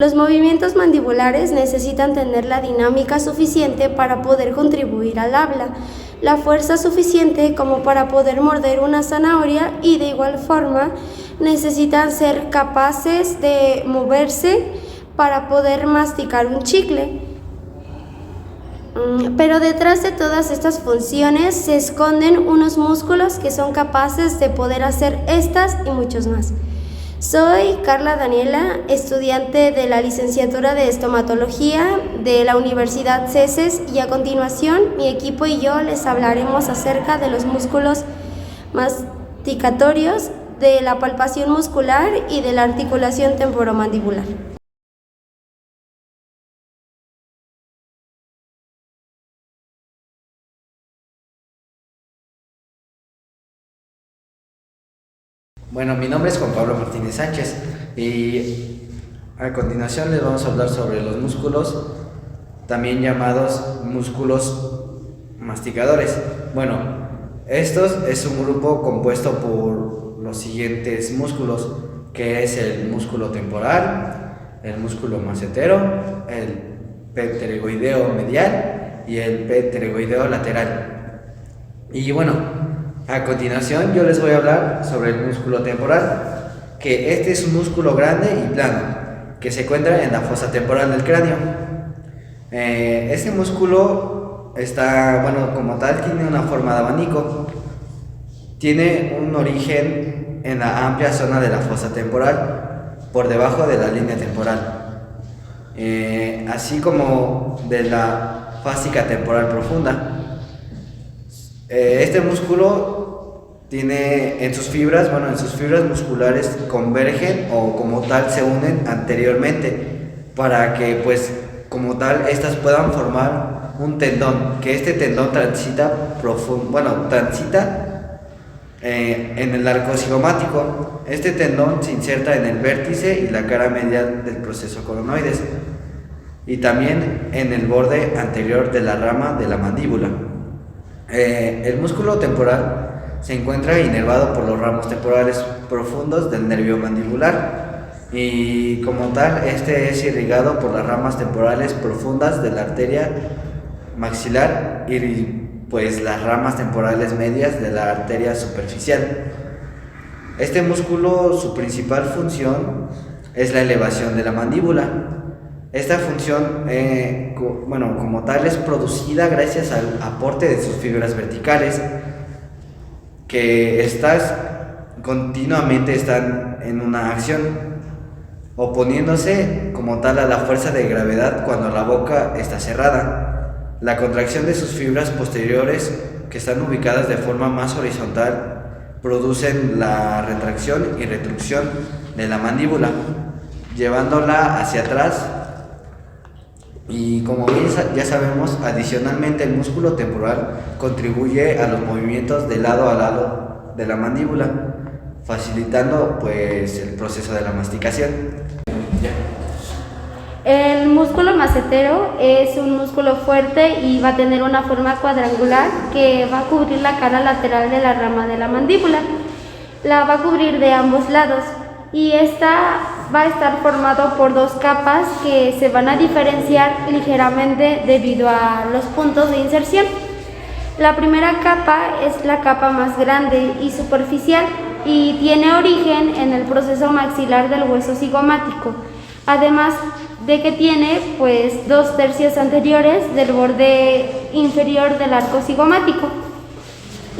Los movimientos mandibulares necesitan tener la dinámica suficiente para poder contribuir al habla, la fuerza suficiente como para poder morder una zanahoria y de igual forma necesitan ser capaces de moverse para poder masticar un chicle. Pero detrás de todas estas funciones se esconden unos músculos que son capaces de poder hacer estas y muchos más. Soy Carla Daniela, estudiante de la licenciatura de estomatología de la Universidad CESES, y a continuación mi equipo y yo les hablaremos acerca de los músculos masticatorios, de la palpación muscular y de la articulación temporomandibular. Bueno, mi nombre es Juan Pablo Martínez Sánchez y a continuación les vamos a hablar sobre los músculos, también llamados músculos masticadores. Bueno, estos es un grupo compuesto por los siguientes músculos, que es el músculo temporal, el músculo macetero, el pterygoideo medial y el pterygoideo lateral. Y bueno, a continuación yo les voy a hablar sobre el músculo temporal, que este es un músculo grande y plano, que se encuentra en la fosa temporal del cráneo. Este músculo está, bueno, como tal, tiene una forma de abanico. Tiene un origen en la amplia zona de la fosa temporal, por debajo de la línea temporal, así como de la fáscica temporal profunda. Este músculo tiene en sus fibras musculares convergen o como tal se unen anteriormente para que pues como tal estas puedan formar un tendón, que este tendón transita en el arco cigomático. Este tendón se inserta en el vértice y la cara medial del proceso coronoides y también en el borde anterior de la rama de la mandíbula. El músculo temporal se encuentra inervado por los ramos temporales profundos del nervio mandibular y como tal este es irrigado por las ramas temporales profundas de la arteria maxilar y pues las ramas temporales medias de la arteria superficial. Este músculo, su principal función es la elevación de la mandíbula. Esta función, como tal, es producida gracias al aporte de sus fibras verticales, que estas continuamente están en una acción, oponiéndose como tal a la fuerza de gravedad cuando la boca está cerrada. La contracción de sus fibras posteriores, que están ubicadas de forma más horizontal, producen la retracción y retrucción de la mandíbula, llevándola hacia atrás. Y como bien ya sabemos, adicionalmente el músculo temporal contribuye a los movimientos de lado a lado de la mandíbula, facilitando pues el proceso de la masticación. El músculo macetero es un músculo fuerte y va a tener una forma cuadrangular que va a cubrir la cara lateral de la rama de la mandíbula. La va a cubrir de ambos lados y esta va a estar formado por dos capas que se van a diferenciar ligeramente debido a los puntos de inserción. La primera capa es la capa más grande y superficial y tiene origen en el proceso maxilar del hueso cigomático, además de que tiene pues 2/3 anteriores del borde inferior del arco cigomático.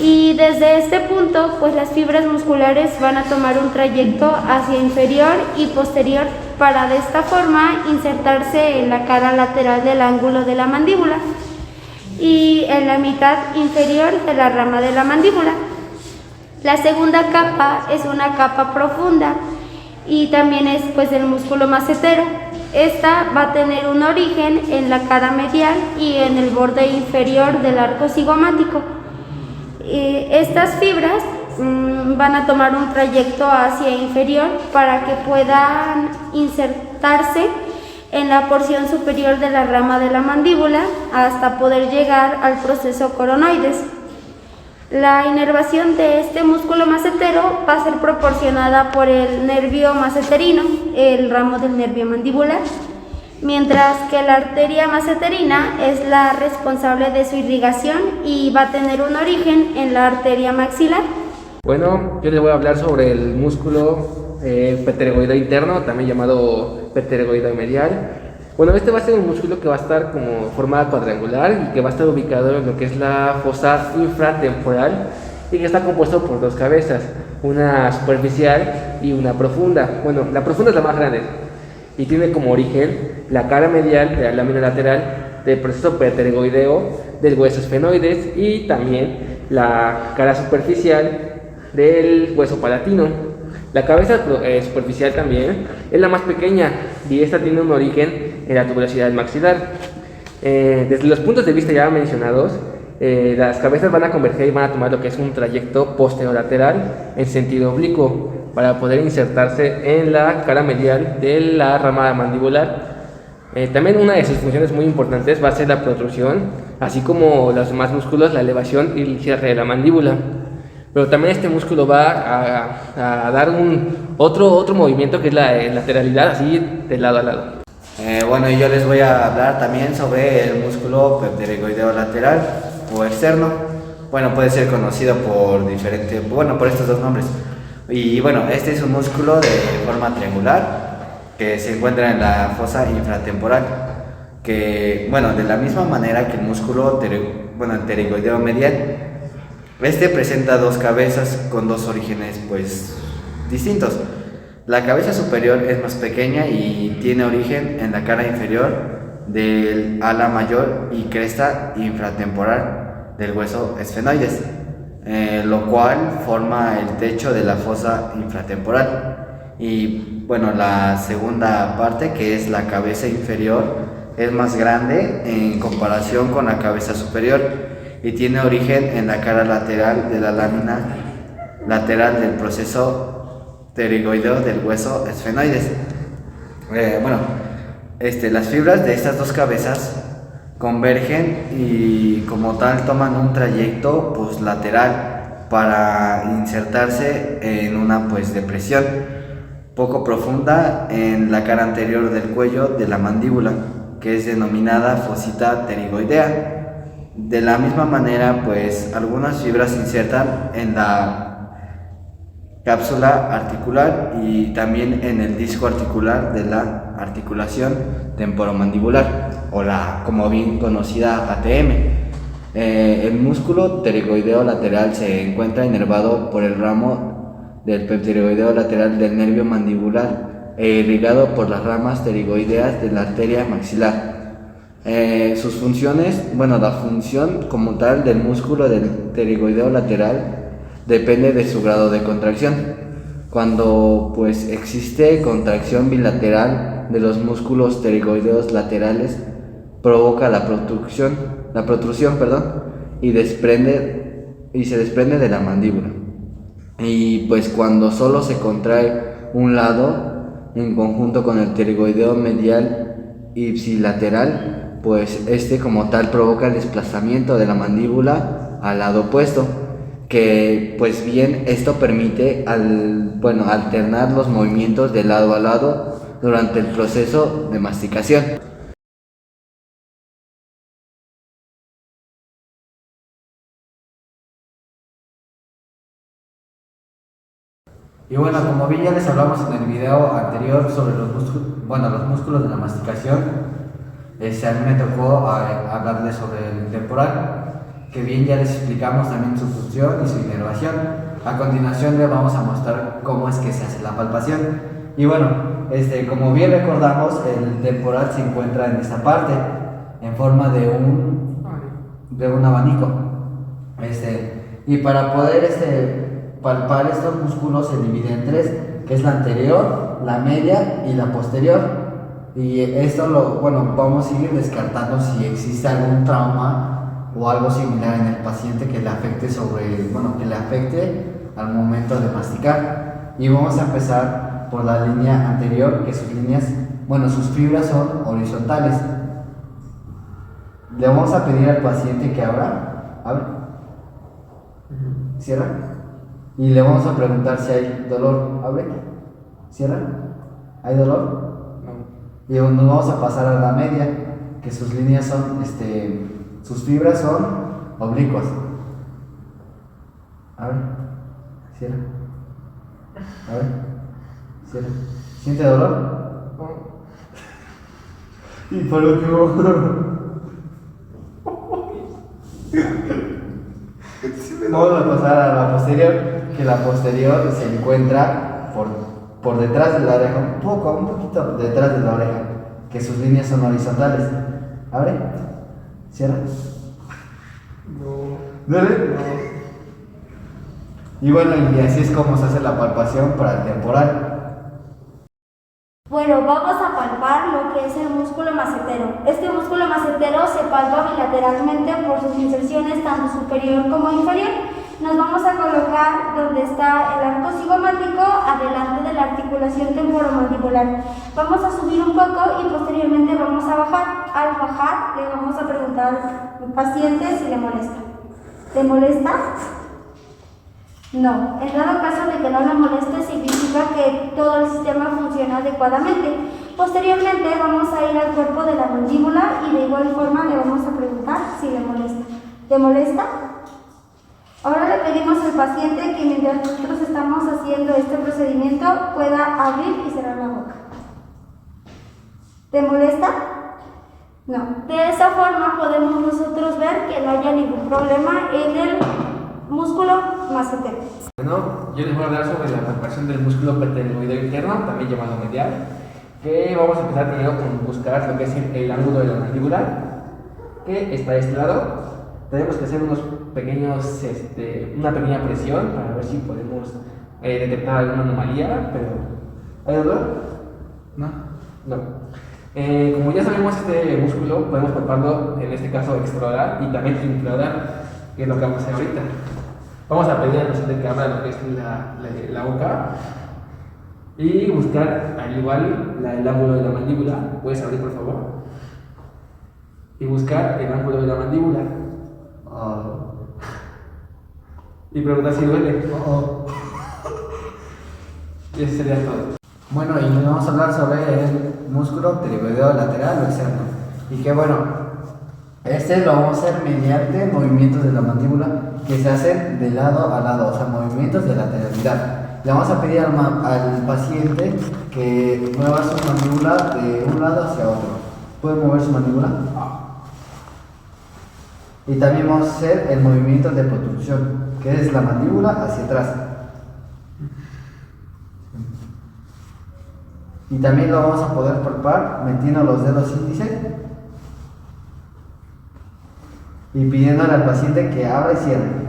Y desde este punto, pues las fibras musculares van a tomar un trayecto hacia inferior y posterior para de esta forma insertarse en la cara lateral del ángulo de la mandíbula y en la mitad inferior de la rama de la mandíbula. La segunda capa es una capa profunda y también es pues el músculo macetero. Esta va a tener un origen en la cara medial y en el borde inferior del arco cigomático. Estas fibras van a tomar un trayecto hacia inferior para que puedan insertarse en la porción superior de la rama de la mandíbula hasta poder llegar al proceso coronoides. La inervación de este músculo macetero va a ser proporcionada por el nervio maceterino, el ramo del nervio mandibular, mientras que la arteria maceterina es la responsable de su irrigación y va a tener un origen en la arteria maxilar. Bueno, yo les voy a hablar sobre el músculo pterygoideo interno, también llamado pterygoideo medial. Bueno, este va a ser un músculo que va a estar como forma cuadrangular y que va a estar ubicado en lo que es la fosa infratemporal y que está compuesto por dos cabezas, una superficial y una profunda. Bueno, la profunda es la más grande y tiene como origen la cara medial de la lámina lateral del proceso pterygoideo del hueso esfenoides y también la cara superficial del hueso palatino. La cabeza superficial también es la más pequeña y esta tiene un origen en la tuberosidad maxilar. Desde los puntos de vista ya mencionados, las cabezas van a converger y van a tomar lo que es un trayecto posterolateral en sentido oblicuo para poder insertarse en la cara medial de la rama mandibular. También una de sus funciones muy importantes va a ser la protrusión, así como los demás músculos, la elevación y el cierre de la mandíbula. Pero también este músculo va a dar otro movimiento que es la lateralidad, así de lado a lado. Bueno, y yo les voy a hablar también sobre el músculo pterygoideo lateral o externo. Bueno, puede ser conocido por por estos dos nombres. Y bueno, este es un músculo de forma triangular que se encuentra en la fosa infratemporal. Que, bueno, de la misma manera que el músculo el pterygoideo medial, este presenta dos cabezas con dos orígenes distintos. La cabeza superior es más pequeña y tiene origen en la cara inferior del ala mayor y cresta infratemporal del hueso esfenoides, lo cual forma el techo de la fosa infratemporal. Y bueno, la segunda parte, que es la cabeza inferior, es más grande en comparación con la cabeza superior y tiene origen en la cara lateral de la lámina lateral del proceso pterygoideo del hueso esfenoides. Las fibras de estas dos cabezas convergen y como tal toman un trayecto lateral para insertarse en una depresión poco profunda en la cara anterior del cuello de la mandíbula, que es denominada fosita pterygoidea. De la misma manera, algunas fibras se insertan en la cápsula articular y también en el disco articular de la articulación temporomandibular, o la como bien conocida ATM. El músculo pterygoideo lateral se encuentra inervado por el ramo del pterygoideo lateral del nervio mandibular e irrigado por las ramas pterygoideas de la arteria maxilar. Sus funciones, la función como tal del músculo del pterygoideo lateral depende de su grado de contracción. Cuando existe contracción bilateral de los músculos pterygoideos laterales, provoca la protrusión, y se desprende de la mandíbula. Y cuando solo se contrae un lado en conjunto con el pterygoideo medial ipsilateral, este como tal provoca el desplazamiento de la mandíbula al lado opuesto, que bien esto permite alternar los movimientos de lado a lado durante el proceso de masticación. Y bueno, como bien ya les hablamos en el video anterior sobre los músculos de la masticación, a mí me tocó hablarles sobre el temporal, que bien ya les explicamos también su función y su inervación. A continuación les vamos a mostrar cómo es que se hace la palpación. Y bueno, como bien recordamos, el temporal se encuentra en esta parte, en forma de un abanico. Y para poder palpar estos músculos se dividen en tres, que es la anterior, la media y la posterior. Y esto vamos a ir descartando si existe algún trauma o algo similar en el paciente que le afecte al momento de masticar. Y vamos a empezar por la línea anterior, que sus fibras son horizontales. Le vamos a pedir al paciente que abra. Cierra. Y le vamos a preguntar si hay dolor. Abre. Cierra. ¿Hay dolor? No. Y nos vamos a pasar a la media, que sus líneas son, sus fibras son oblicuas. Abre. Cierra. Abre. Cierra. ¿Siente dolor? No. Y por último, vamos a pasar a la posterior, que la posterior se encuentra por detrás de la oreja, un poquito detrás de la oreja, que sus líneas son horizontales. Abre, cierra. No. ¿Duele? No. Y bueno, y así es como se hace la palpación para el temporal. Bueno, vamos a palpar lo que es el músculo macetero. Este músculo macetero se palpa bilateralmente por sus inserciones tanto superior como inferior. Nos vamos a colocar donde está el arco cigomático, adelante de la articulación temporomandibular. Vamos a subir un poco y posteriormente vamos a bajar. Al bajar le vamos a preguntar al paciente si le molesta. ¿Te molesta? No. En dado caso de que no le moleste, significa que todo el sistema funciona adecuadamente. Posteriormente vamos a ir al cuerpo de la mandíbula y de igual forma le vamos a preguntar si le molesta. ¿Te molesta? Ahora le pedimos al paciente que mientras nosotros estamos haciendo este procedimiento pueda abrir y cerrar la boca. ¿Te molesta? No. De esa forma podemos nosotros ver que no haya ningún problema en el músculo macetero. Bueno, yo les voy a hablar sobre la palpación del músculo pterygoideo interno, también llamado medial, que vamos a empezar primero con buscar lo que es el ángulo de la mandíbula, que está de este lado. Tenemos que hacer unos pequeños, una pequeña presión para ver si podemos detectar alguna anomalía, pero ¿hay dolor? ¿No? No. Como ya sabemos, este músculo podemos palparlo, en este caso extraoral y también intraoral, que es lo que vamos a hacer ahorita. Vamos a pedir al paciente que abra lo que es la boca y buscar al igual el ángulo de la mandíbula. ¿Puedes abrir, por favor? Y buscar el ángulo de la mandíbula. Y preguntar si duele. Y eso sería todo. Bueno, y nos vamos a hablar sobre el músculo pterygoideo lateral o externo. Y que bueno, este lo vamos a hacer mediante movimientos de la mandíbula que se hacen de lado a lado, o sea, movimientos de lateralidad. Le vamos a pedir al paciente que mueva su mandíbula de un lado hacia otro. ¿Puede mover su mandíbula? Y también vamos a hacer el movimiento de protrusión, que es la mandíbula hacia atrás. Y también lo vamos a poder palpar metiendo los dedos índices y pidiéndole al paciente que abra y cierre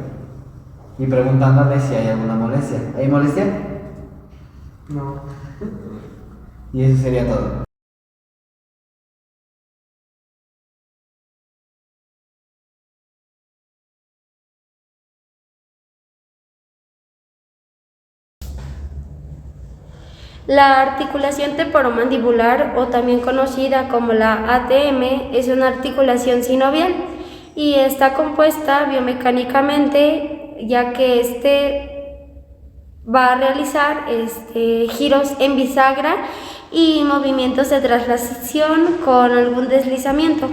y preguntándole si hay alguna molestia. ¿Hay molestia? No. Y eso sería todo. La articulación temporomandibular, o también conocida como la ATM, es una articulación sinovial y está compuesta biomecánicamente, ya que va a realizar giros en bisagra y movimientos de traslación con algún deslizamiento.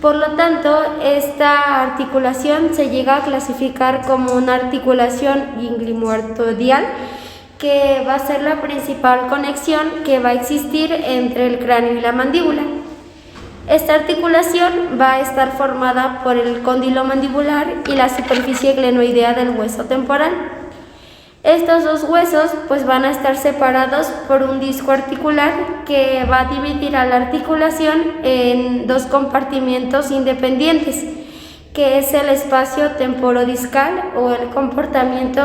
Por lo tanto, esta articulación se llega a clasificar como una articulación inglimoartroidial, que va a ser la principal conexión que va a existir entre el cráneo y la mandíbula. Esta articulación va a estar formada por el cóndilo mandibular y la superficie glenoidea del hueso temporal. Estos dos huesos pues van a estar separados por un disco articular que va a dividir a la articulación en dos compartimientos independientes, que es el espacio temporodiscal o el compartimiento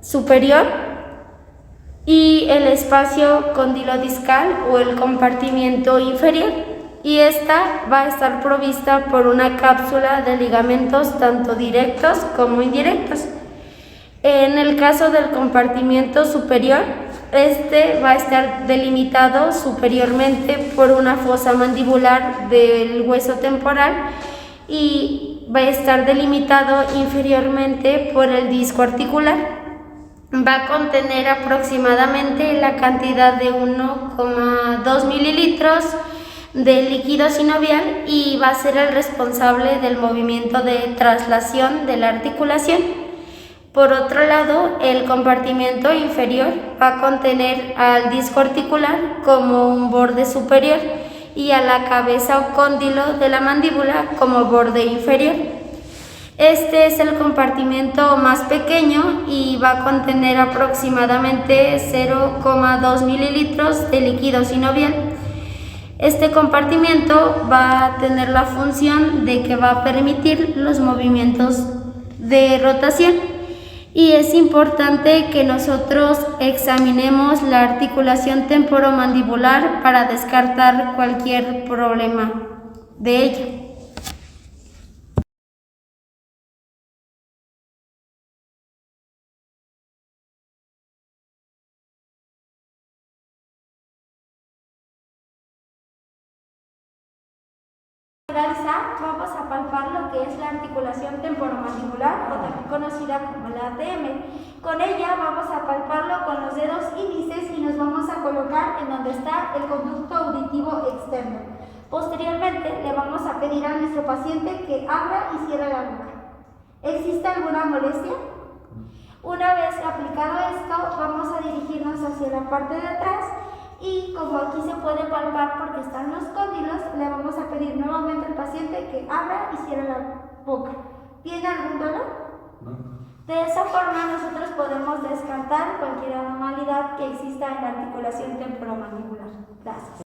superior y el espacio condilodiscal o el compartimiento inferior, y esta va a estar provista por una cápsula de ligamentos tanto directos como indirectos. En el caso del compartimiento superior, este va a estar delimitado superiormente por una fosa mandibular del hueso temporal y va a estar delimitado inferiormente por el disco articular. Va a contener aproximadamente la cantidad de 1,2 mililitros de líquido sinovial y va a ser el responsable del movimiento de traslación de la articulación. Por otro lado, el compartimento inferior va a contener al disco articular como un borde superior y a la cabeza o cóndilo de la mandíbula como borde inferior. Este es el compartimento más pequeño y va a contener aproximadamente 0,2 mililitros de líquido sinovial. Este compartimento va a tener la función de que va a permitir los movimientos de rotación y es importante que nosotros examinemos la articulación temporomandibular para descartar cualquier problema de ella. Para finalizar, vamos a palpar lo que es la articulación temporomandibular, o también conocida como la ATM. Con ella vamos a palparlo con los dedos índices y nos vamos a colocar en donde está el conducto auditivo externo. Posteriormente, le vamos a pedir a nuestro paciente que abra y cierre la boca. ¿Existe alguna molestia? Una vez aplicado esto, vamos a dirigirnos hacia la parte de atrás. Y como aquí se puede palpar porque están los cóndilos, le vamos a pedir nuevamente al paciente que abra y cierre la boca. ¿Tiene algún dolor? No. De esa forma nosotros podemos descartar cualquier anormalidad que exista en la articulación temporomandibular. Gracias.